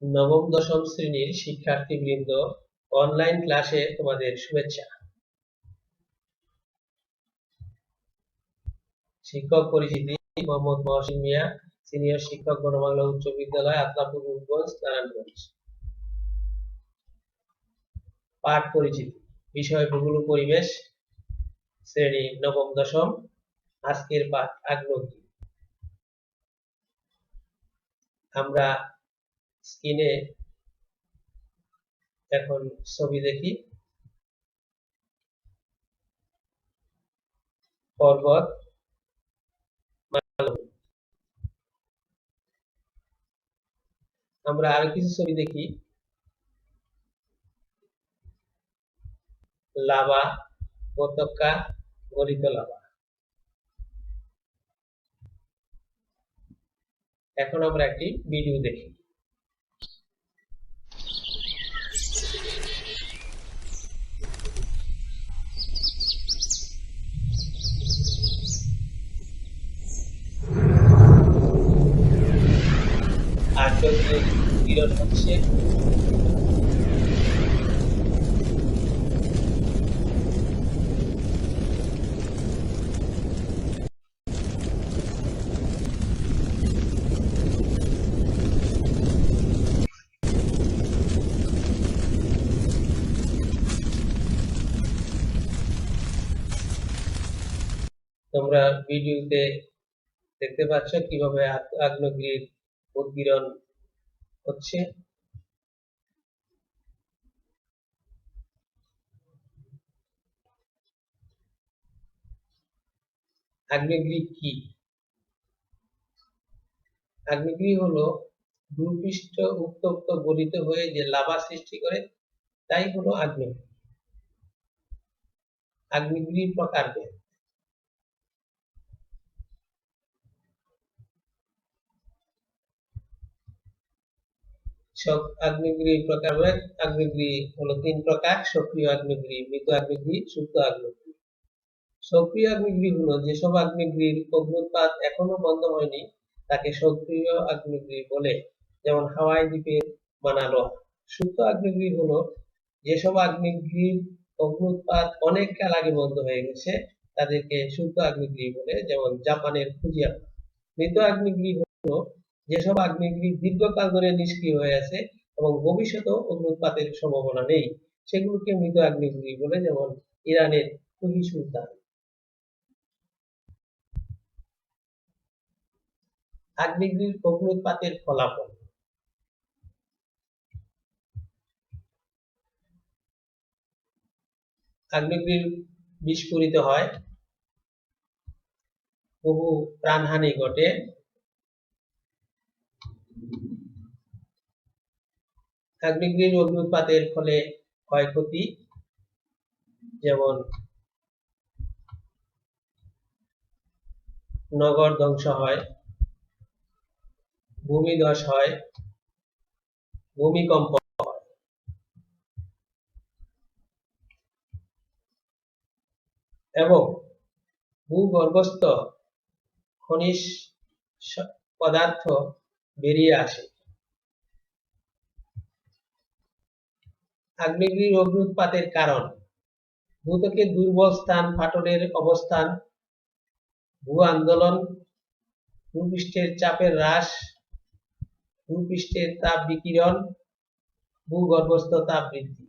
নবম দশম শ্রেণীর শিক্ষার্থীবৃন্দ, অনলাইন ক্লাসে তোমাদের শুভেচ্ছা। শিক্ষক পরিচিতি: মোহাম্মদ মহসিন মিয়া, সিনিয়র শিক্ষক, গণবাংলা উচ্চ বিদ্যালয়, আতলাপুর, রূপগঞ্জ, নারায়ণগঞ্জ। পাঠ পরিচিতি: বিষয় ভূগোল ও পরিবেশ, শ্রেণী নবম দশম। আজকের পাঠ আগ্নেয়গিরি। আমরা স্ক্রিনে এখন ছবি দেখি। পর্বত, আমরা আরো কিছু ছবি দেখি। লাভা, উপত্যকা, গলিত লাভা। এখন আমরা একটি ভিডিও দেখি। আগ্নেয়গিরির কিরণ হচ্ছে। তোমরা ভিডিওতে দেখতে পাচ্ছ কিভাবে আগ্নেয়গিরির উদগীরণ হচ্ছে। আগ্নেয়গিরি কি? আগ্নেয়গিরি হলো ভূপৃষ্ঠ উত্তপ্ত গলিত হয়ে যে লাভা সৃষ্টি করে, তাই হলো আগ্নেয়গিরি। আগ্নেয়গিরির প্রকারভেদ: আগ্নেয়গিরির প্রকারভেদ: আগ্নেয়গিরি হলো 3 প্রকার: সক্রিয় আগ্নেয়গিরি, মৃত আগ্নেয়গিরি, সুপ্ত আগ্নেয়গিরি। সক্রিয় আগ্নেয়গিরি হলো যেসব আগ্নেয়গিরির অগ্ন্যুৎপাত এখনো বন্ধ হয়নি, তাকে সক্রিয় আগ্নেয়গিরি বলে, যেমন হাওয়াই দ্বীপের মানা লোহা। সুপ্ত আগ্নেয়গিরি হলো যেসব আগ্নেয়গিরির অগ্ন্যুৎপাত অনেক কাল আগে বন্ধ হয়ে গেছে, তাদেরকে সুপ্ত আগ্নেয়গিরি বলে, যেমন জাপানের ফুজিয়ামা। মৃত আগ্নেয়গিরি হলো যেসব আগ্নেয়গিরি দীর্ঘকাল ধরে নিষ্ক্রিয় হয়ে আছে এবং ভবিষ্যতেও অগ্ন্যুৎপাতের সম্ভাবনা নেই, সেগুলোকে মৃত আগ্নেয়গিরি বলে, যেমন ইরানের খুহি সুলতান। আগ্নেয়গিরির অগ্ন্যুৎপাতের ফলাফল: আগ্নেয়গিরি বিস্ফোরিত হয়, বহু প্রাণহানি ঘটে, আগ্নেয়গিরির অগ্ন্যুৎপাতের ফলে ক্ষয়ক্ষতি, যেমন নগর ধ্বংস হয়, ভূমিধস হয়, ভূমিকম্প হয়। এবং ভূগর্ভস্থ খনিজ পদার্থ বেরিয়ে আসে। আগ্নেয়গিরির অগ্ন্যুৎপাতের কারণ: ভূত্বকের দুর্বল স্থান, ফাটলের অবস্থান, ভূ আন্দোলন, ভূপৃষ্ঠের চাপের হ্রাস, ভূপৃষ্ঠের তাপ বিকিরণ, ভূগর্ভস্থ তাপ বৃদ্ধি।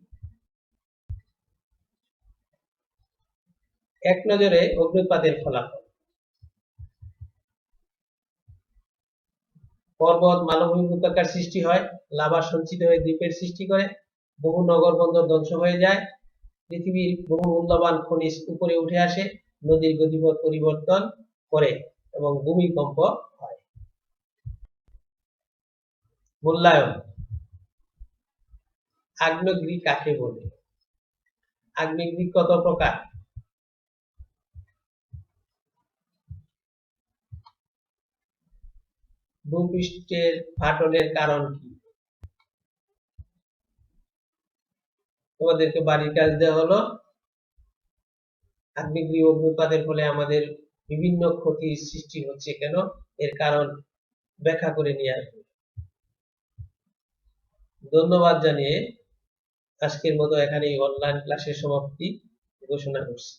এক নজরে অগ্ন্যুৎপাতের ফলাফল: পর্বত, মালভূমি, উপত্যকার সৃষ্টি হয়, লাভা সঞ্চিত হয়ে দ্বীপের সৃষ্টি করে, বহু নগর বন্দর ধ্বংস হয়ে যায়, পৃথিবীর বহু মূল্যবান খনিজ উপরে উঠে আসে, নদীর গতিপথ পরিবর্তন করে এবং ভূমিকম্প হয়। মূল্যায়ন: আগ্নেয়গিরি কাকে বলে? আগ্নেয়গিরি কত প্রকার? ভূপৃষ্ঠের ফাটলের কারণ কি? তোমাদেরকে বাড়ির কাজ দেওয়া হলো। আগ্নেয়গিরি অগ্ন্যুৎপাতের ফলে আমাদের বিভিন্ন ক্ষতির সৃষ্টি হচ্ছে কেন, এর কারণ ব্যাখ্যা করে নিয়ে আসবে। ধন্যবাদ জানিয়ে আজকের মতো এখানেই অনলাইন ক্লাসের সমাপ্তি ঘোষণা করছি।